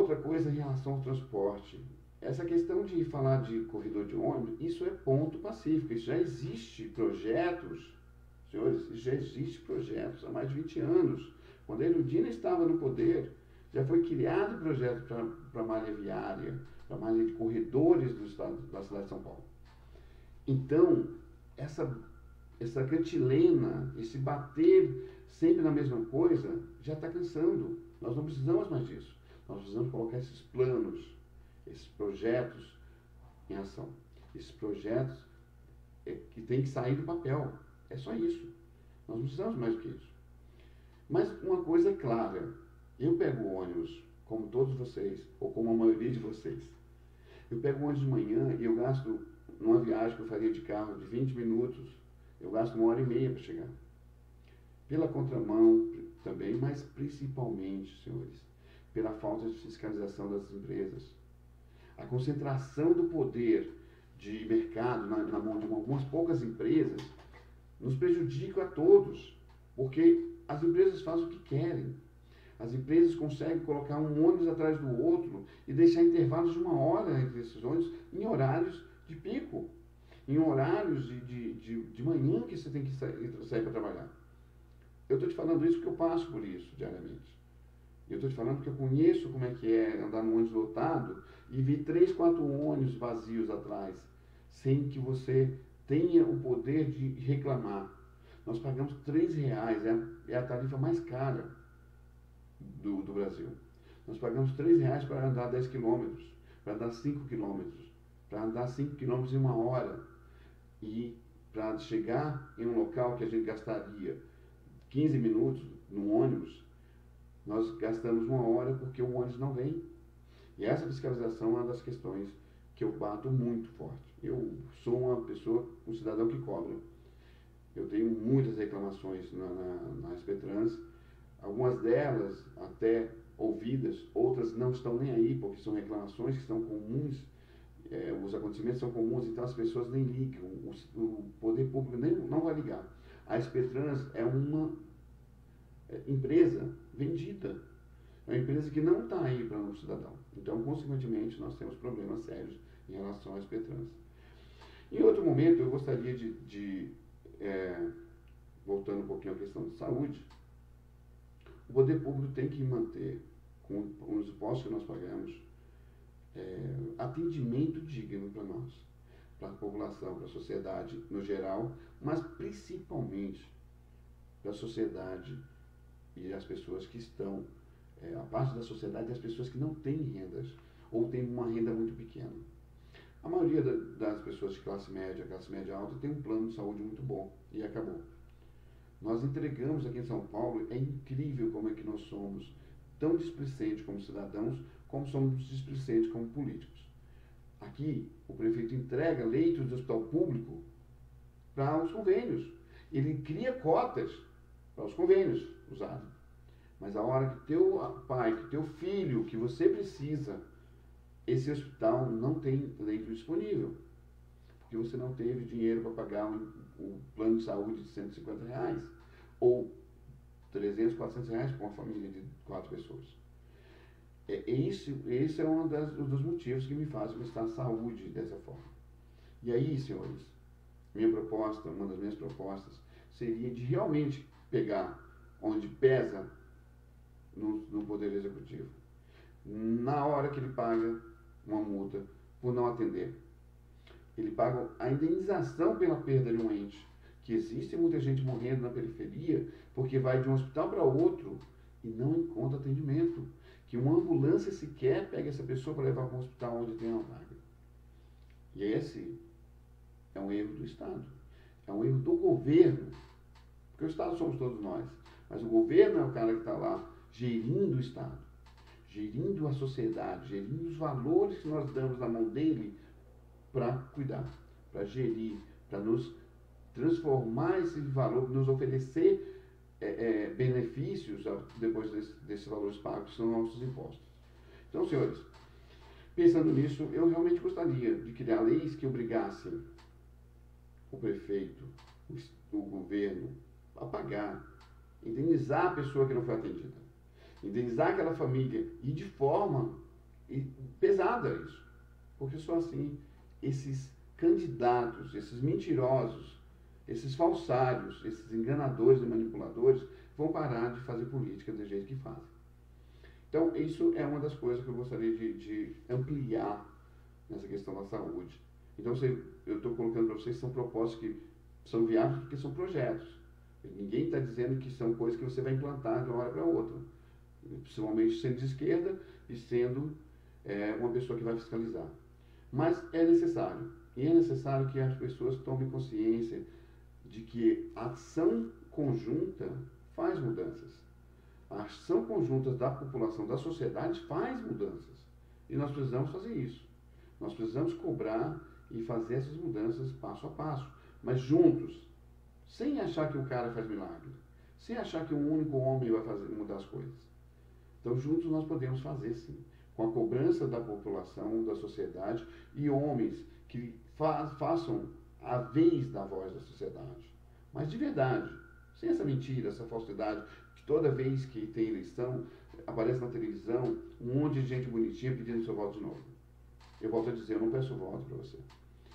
outra coisa em relação ao transporte. Essa questão de falar de corredor de ônibus, isso é ponto pacífico. Isso já existe projetos, senhores, já existe projetos há mais de 20 anos. Quando a Erundina estava no poder, já foi criado projeto para malha viária, para malha de corredores do estado, da cidade de São Paulo. Então, essa cantilena, esse bater sempre na mesma coisa, já está cansando. Nós não precisamos mais disso. Nós precisamos colocar esses planos, esses projetos em ação. Esses projetos que tem que sair do papel. É só isso. Nós não precisamos mais do que isso. Mas uma coisa é clara. Eu pego o ônibus, como todos vocês, ou como a maioria de vocês. Eu pego o ônibus de manhã e eu gasto, numa viagem que eu faria de carro de 20 minutos, eu gasto 1h30 para chegar. Pela contramão também, mas principalmente, senhores, pela falta de fiscalização das empresas. A concentração do poder de mercado na mão de algumas poucas empresas nos prejudica a todos, porque as empresas fazem o que querem. As empresas conseguem colocar um ônibus atrás do outro e deixar intervalos de 1 hora entre esses ônibus em horários de pico, em horários de manhã que você tem que sair para trabalhar. Eu estou te falando isso porque eu passo por isso diariamente. Eu estou te falando porque eu conheço como é que é andar num ônibus lotado e vi 3, 4 ônibus vazios atrás, sem que você tenha o poder de reclamar. Nós pagamos R$3, é a tarifa mais cara do Brasil. Nós pagamos R$3 para andar 10 quilômetros, para andar 5 quilômetros, para andar 5 quilômetros em 1 hora. E para chegar em um local que a gente gastaria 15 minutos no ônibus, nós gastamos 1 hora porque o ônibus não vem. E essa fiscalização é uma das questões que eu bato muito forte. Eu sou uma pessoa, um cidadão que cobra. Eu tenho muitas reclamações na SP-Trans, algumas delas até ouvidas, outras não estão nem aí, porque são reclamações que são comuns, os acontecimentos são comuns, então as pessoas nem ligam, o poder público não vai ligar. A SP-Trans é uma empresa vendida, é uma empresa que não está aí para o cidadão. Então, consequentemente, nós temos problemas sérios em relação à SP-Trans. Em outro momento, eu gostaria voltando um pouquinho à questão de saúde, o poder público tem que manter, com os impostos que nós pagamos, atendimento digno para nós, para a população, para a sociedade no geral, mas principalmente para a sociedade e as pessoas que estão, a parte da sociedade e as pessoas que não têm rendas, ou têm uma renda muito pequena. A maioria das pessoas de classe média alta, tem um plano de saúde muito bom, e acabou. Nós entregamos aqui em São Paulo, é incrível como é que nós somos tão displicentes como cidadãos, como somos displicentes como políticos. Aqui, o prefeito entrega leitos de hospital público para os convênios. Ele cria cotas para os convênios usarem. Mas a hora que teu pai, que teu filho, que você precisa, esse hospital não tem leito disponível. Porque você não teve dinheiro para pagar o plano de saúde de R$150, ou R$300, R$400 para uma família de 4 pessoas. Esse é um dos motivos que me fazem prestar a saúde dessa forma. E aí, senhores, uma das minhas propostas, seria de realmente pegar onde pesa no Poder Executivo, na hora que ele paga uma multa por não atender. Ele paga a indenização pela perda de um ente, que existe muita gente morrendo na periferia porque vai de um hospital para outro e não encontra atendimento. Que uma ambulância sequer pega essa pessoa para levar para um hospital onde tem uma vaga. E esse é um erro do Estado. É um erro do governo. Porque o Estado somos todos nós. Mas o governo é o cara que está lá gerindo o Estado, gerindo a sociedade, gerindo os valores que nós damos na mão dele para cuidar, para gerir, para nos transformar esse valor, nos oferecer benefícios depois desses valores pagos, que são nossos impostos. Então, senhores, pensando nisso, eu realmente gostaria de criar leis que obrigassem o prefeito, o governo, a pagar, indenizar a pessoa que não foi atendida, indenizar aquela família, e de forma E pesada isso, porque só assim esses candidatos, esses mentirosos, esses falsários, esses enganadores e manipuladores vão parar de fazer política do jeito que fazem. Então, isso é uma das coisas que eu gostaria de ampliar nessa questão da saúde. Então, eu estou colocando para vocês que são propostas que são viáveis porque são projetos. Ninguém está dizendo que são coisas que você vai implantar de uma hora para outra. Principalmente sendo de esquerda e sendo uma pessoa que vai fiscalizar. Mas é necessário. E é necessário que as pessoas tomem consciência de que a ação conjunta faz mudanças. A ação conjunta da população, da sociedade, faz mudanças. E nós precisamos fazer isso. Nós precisamos cobrar e fazer essas mudanças passo a passo. Mas juntos, sem achar que o cara faz milagre. Sem achar que um único homem vai mudar as coisas. Então, juntos nós podemos fazer, sim. Com a cobrança da população, da sociedade e homens que façam a vez da voz da sociedade. Mas de verdade, sem essa mentira, essa falsidade, que toda vez que tem eleição, aparece na televisão um monte de gente bonitinha pedindo seu voto de novo. Eu volto a dizer, eu não peço voto para você.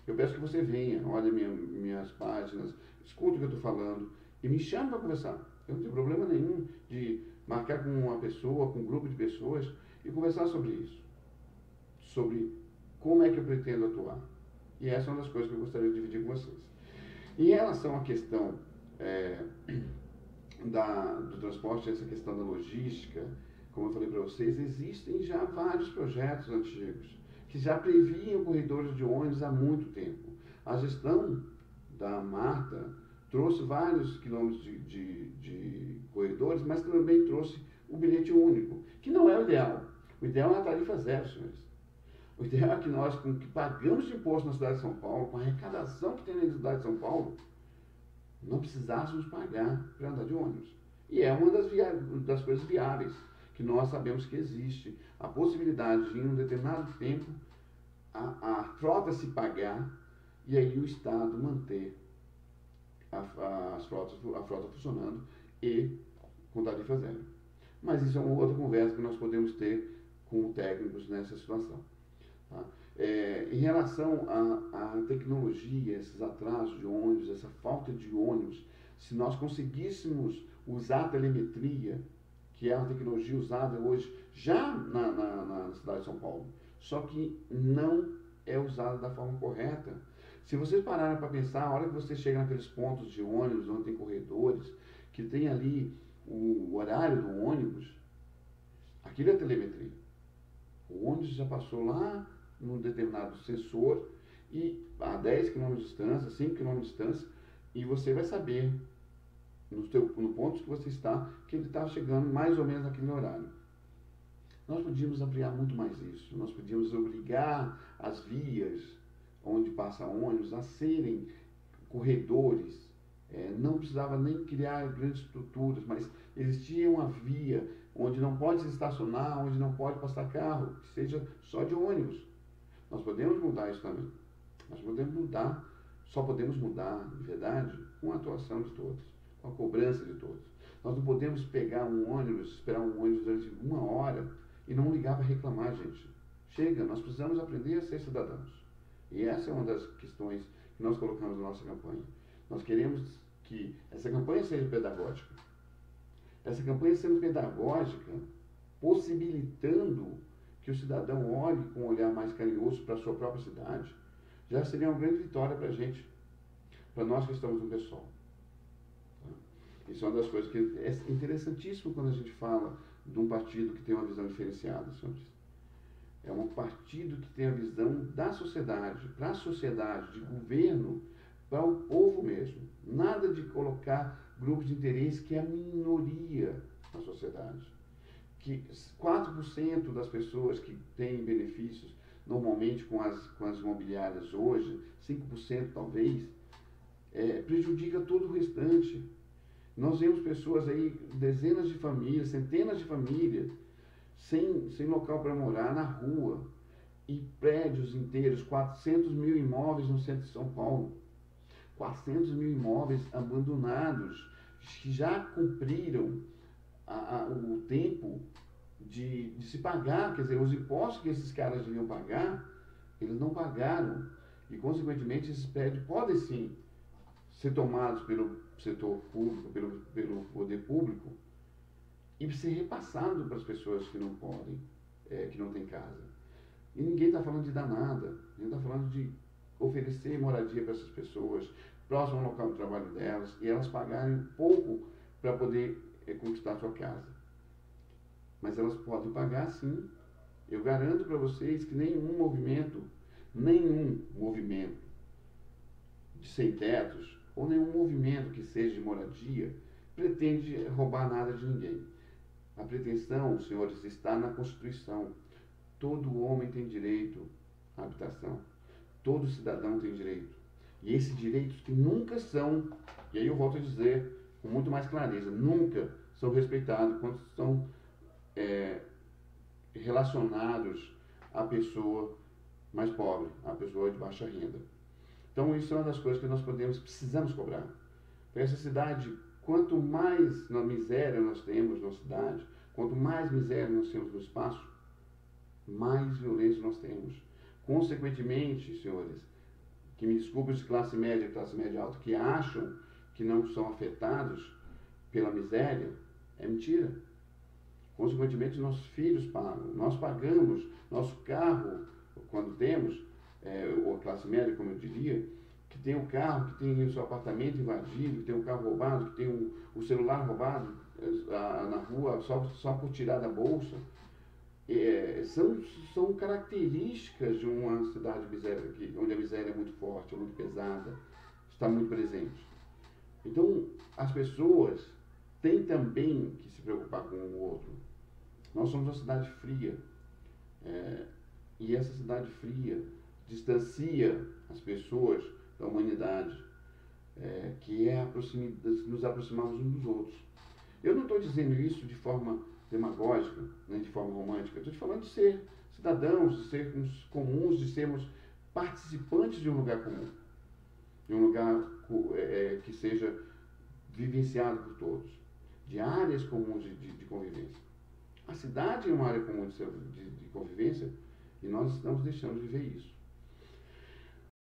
Eu peço que você venha, olhe minhas páginas, escute o que eu estou falando e me chame para conversar. Eu não tenho problema nenhum de marcar com uma pessoa, com um grupo de pessoas e conversar sobre isso. Sobre como é que eu pretendo atuar. E essa é uma das coisas que eu gostaria de dividir com vocês. Em relação à questão do transporte, essa questão da logística, como eu falei para vocês, existem já vários projetos antigos que já previam corredores de ônibus há muito tempo. A gestão da Marta trouxe vários quilômetros de corredores, mas também trouxe o bilhete único, que não é o ideal. O ideal é a tarifa zero, senhores. O ideal é que nós, com o que pagamos de imposto na cidade de São Paulo, com a arrecadação que tem na cidade de São Paulo, não precisássemos pagar para andar de ônibus. E é uma das coisas viáveis, que nós sabemos que existe. A possibilidade de, em um determinado tempo, a frota se pagar e aí o Estado manter a frota funcionando e com tarifa zero. Mas isso é uma outra conversa que nós podemos ter com técnicos nessa situação. Tá? Em relação à tecnologia, esses atrasos de ônibus, essa falta de ônibus, se nós conseguíssemos usar a telemetria, que é uma tecnologia usada hoje já na cidade de São Paulo, só que não é usada da forma correta. Se vocês pararem para pensar, a hora que você chega naqueles pontos de ônibus, onde tem corredores, que tem ali o horário do ônibus, aquilo é telemetria. O ônibus já passou lá num determinado sensor e a 10 km de distância, 5 km de distância, e você vai saber no ponto que você está, que ele está chegando mais ou menos naquele horário. Nós podíamos ampliar muito mais isso. Nós podíamos obrigar as vias onde passa ônibus a serem corredores. Não precisava nem criar grandes estruturas, mas existia uma via onde não pode se estacionar, onde não pode passar carro, que seja só de ônibus. Nós podemos mudar isso também. Nós podemos mudar, só podemos mudar, de verdade, com a atuação de todos, com a cobrança de todos. Nós não podemos pegar um ônibus, esperar um ônibus durante 1 hora e não ligar para reclamar, gente. Chega, nós precisamos aprender a ser cidadãos. E essa é uma das questões que nós colocamos na nossa campanha. Nós queremos que essa campanha seja pedagógica. Essa campanha sendo pedagógica, possibilitando que o cidadão olhe com um olhar mais carinhoso para a sua própria cidade, já seria uma grande vitória para a gente, para nós que estamos no PSOL. Isso é uma das coisas que é interessantíssimo quando a gente fala de um partido que tem uma visão diferenciada, senhores. É um partido que tem a visão da sociedade, para a sociedade, de governo, para o povo mesmo. Nada de colocar grupos de interesse que é a minoria na sociedade. Que 4% das pessoas que têm benefícios, normalmente com as imobiliárias hoje, 5% talvez, prejudica todo o restante. Nós vemos pessoas aí, dezenas de famílias, centenas de famílias, sem local para morar, na rua, e prédios inteiros, 400 mil imóveis no centro de São Paulo, 400 mil imóveis abandonados, que já cumpriram o tempo de se pagar, quer dizer, os impostos que esses caras deviam pagar, eles não pagaram. E, consequentemente, esses prédios podem sim ser tomados pelo setor público, pelo poder público, e ser repassado para as pessoas que não podem, que não têm casa. E ninguém está falando de dar nada, ninguém está falando de oferecer moradia para essas pessoas, próximo ao local do trabalho delas, e elas pagarem pouco para poder conquistar a sua casa. Mas elas podem pagar sim. Eu garanto para vocês que nenhum movimento de sem-tetos, ou nenhum movimento que seja de moradia, pretende roubar nada de ninguém. A pretensão, senhores, está na Constituição. Todo homem tem direito à habitação. Todo cidadão tem direito. E esses direitos que nunca são, e aí eu volto a dizer com muito mais clareza, nunca são respeitados quando são relacionados à pessoa mais pobre, à pessoa de baixa renda. Então isso é uma das coisas que nós precisamos cobrar. Para essa cidade, quanto mais miséria nós temos na cidade, quanto mais miséria nós temos no espaço, mais violência nós temos. Consequentemente, senhores, que me desculpem de classe média alta, que acham que não são afetados pela miséria, é mentira. Consequentemente, nossos filhos pagam, nós pagamos, nosso carro, quando temos, ou a classe média, como eu diria, que tem o carro, que tem o seu apartamento invadido, que tem o carro roubado, que tem o celular roubado na rua só por tirar da bolsa, são características de uma cidade onde a miséria é muito forte, muito pesada, está muito presente. Então, as pessoas têm também que se preocupar com o outro. Nós somos uma cidade fria, e essa cidade fria distancia as pessoas da humanidade, que é nos aproximarmos uns dos outros. Eu não estou dizendo isso de forma demagógica, nem de forma romântica. Eu estou te falando de ser cidadãos, de sermos comuns, de sermos participantes de um lugar comum, de um lugar que seja vivenciado por todos, de áreas comuns de convivência. A cidade é uma área comum de convivência e nós estamos deixando de ver isso.